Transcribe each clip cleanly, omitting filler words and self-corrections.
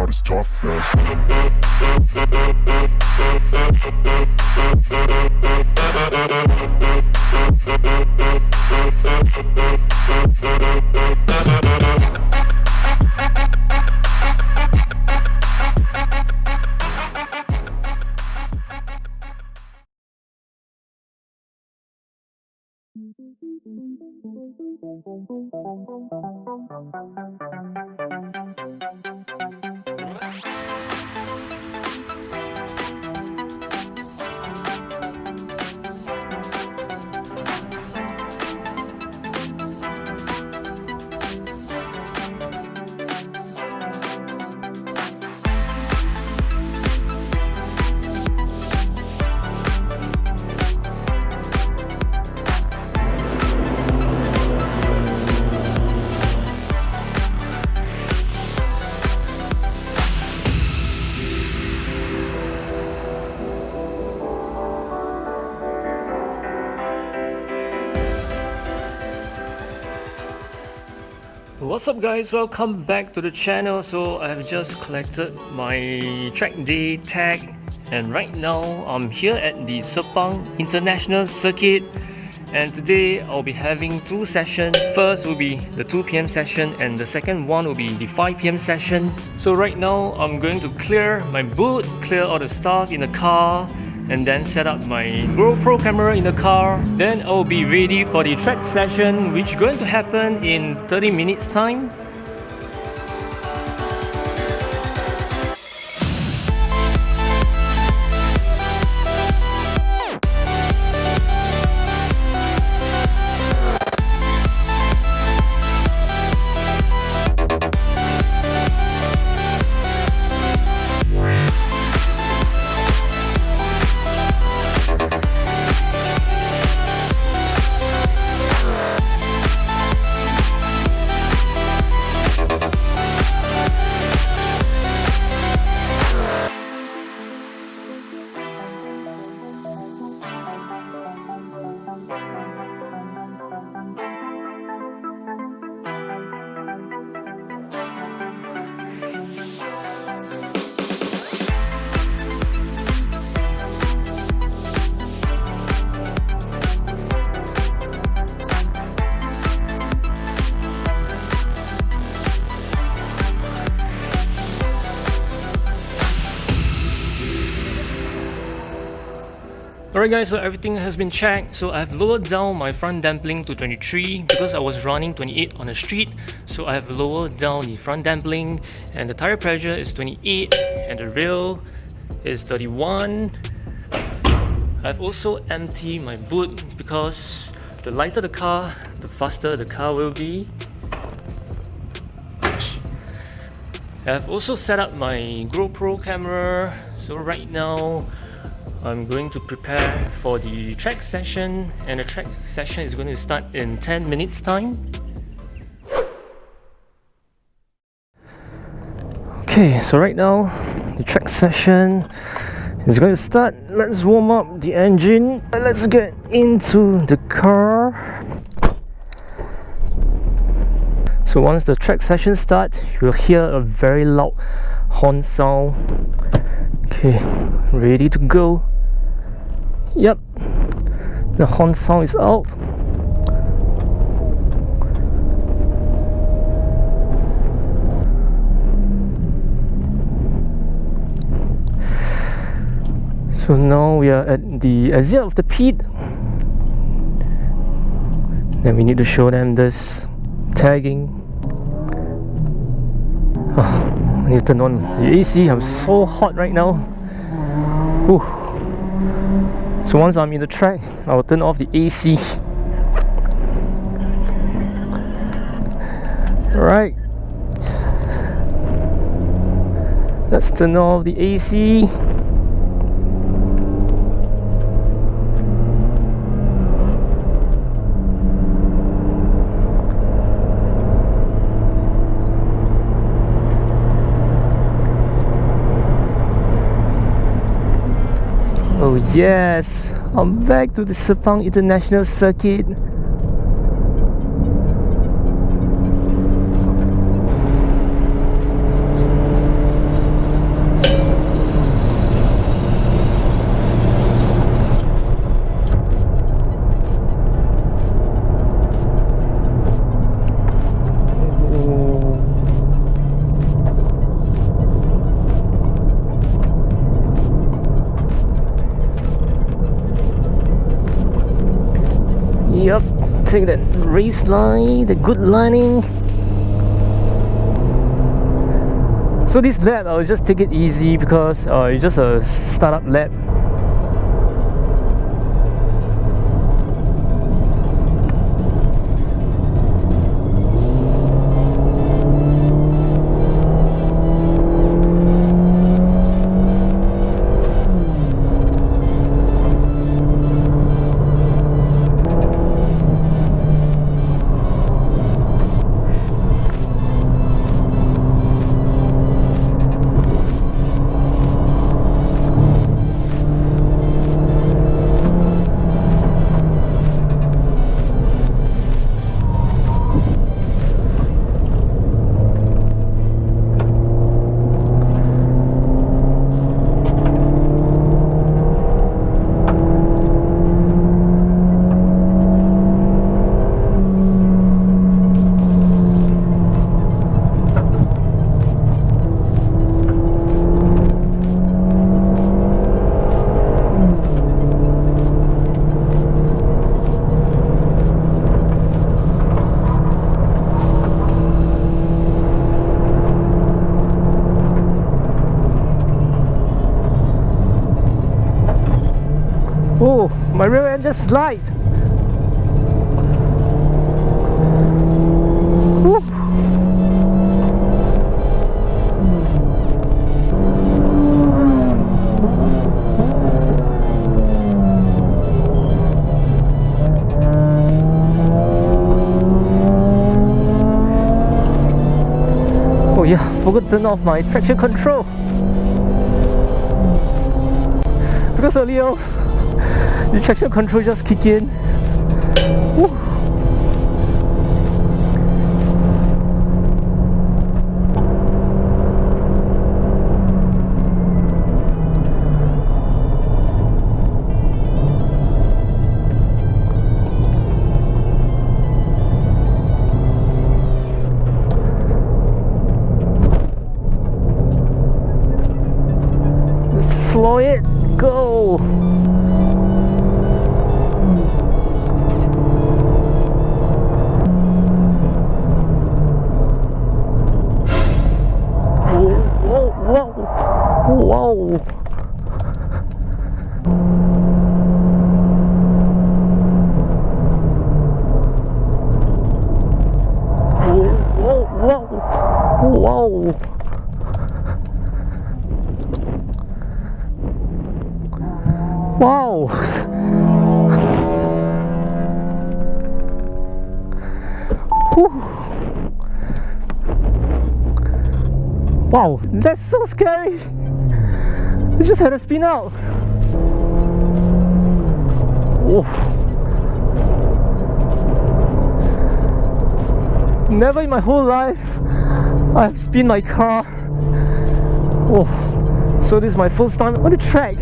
not as tough as. What's up guys, welcome back to the channel. So I have just collected my track day tag and right now I'm here at the Sepang International Circuit, and today I'll be having two sessions. First will be the 2 PM session and the second one will be the 5 PM session. So right now I'm going to clear my boot, clear all the stuff in the car, and then set up my GoPro camera in the car. Then I'll be ready for the track session, which is going to happen in 30 minutes time. Alright guys, so everything has been checked. So I've lowered down my front damping to 23 because I was running 28 on the street. So I have lowered down the front damping, and the tire pressure is 28 and the rail is 31. I've also emptied my boot because the lighter the car, the faster the car will be. I've also set up my GoPro camera. So right now I'm going to prepare for the track session, and the track session is going to start in 10 minutes time. Okay, so right now the track session is going to start. Let's warm up the engine. Let's get into the car. So once the track session starts, you'll hear a very loud horn sound. Okay, ready to go. Yep, the horn sound is out. So now we are at the exit of the pit. Then we need to show them this tagging. Oh, I need to turn on the AC. I'm so hot right now. Whew. So once I'm in the track, I'll turn off the AC. Alright, let's turn off the AC. Oh yes, I'm back to the Sepang International Circuit. take that race line, the good lining. So this lap, I'll just take it easy because it's just a startup lap. Oh, my rear end just slide. Woo. Oh yeah, forgot to turn off my traction control. Because earlier the traction control just kick in. Woo. Let's floor it, go! Whoa! Whoa! Wow! Whew. Wow, that's so scary! I just had to spin out. Oh. Never in my whole life I've spun my car. Oh. So this is my first time on the track.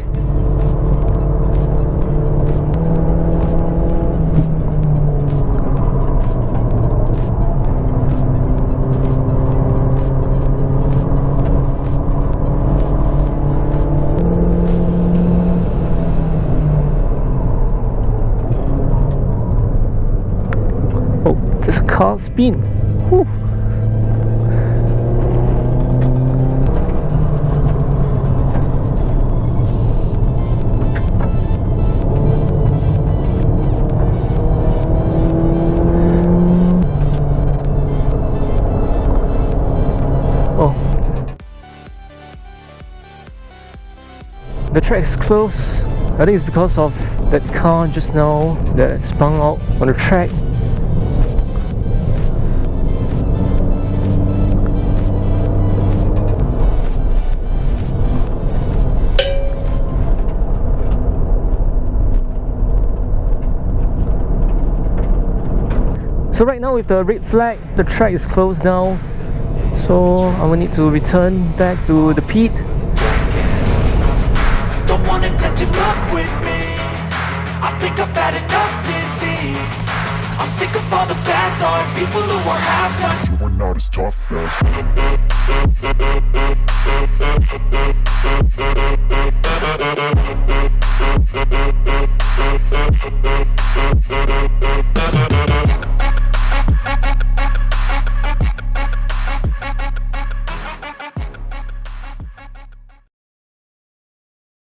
There's a car spin. Whew. Oh. The track is closed. I think it's because of that car just now that spun out on the track. So right now with the red flag, the track is closed now. So I will need to return back to the pit. Don't wanna test your luck with me. I think I've had enough disease. I'm sick of all the bad thoughts, people who are half-nots. You were not as tough as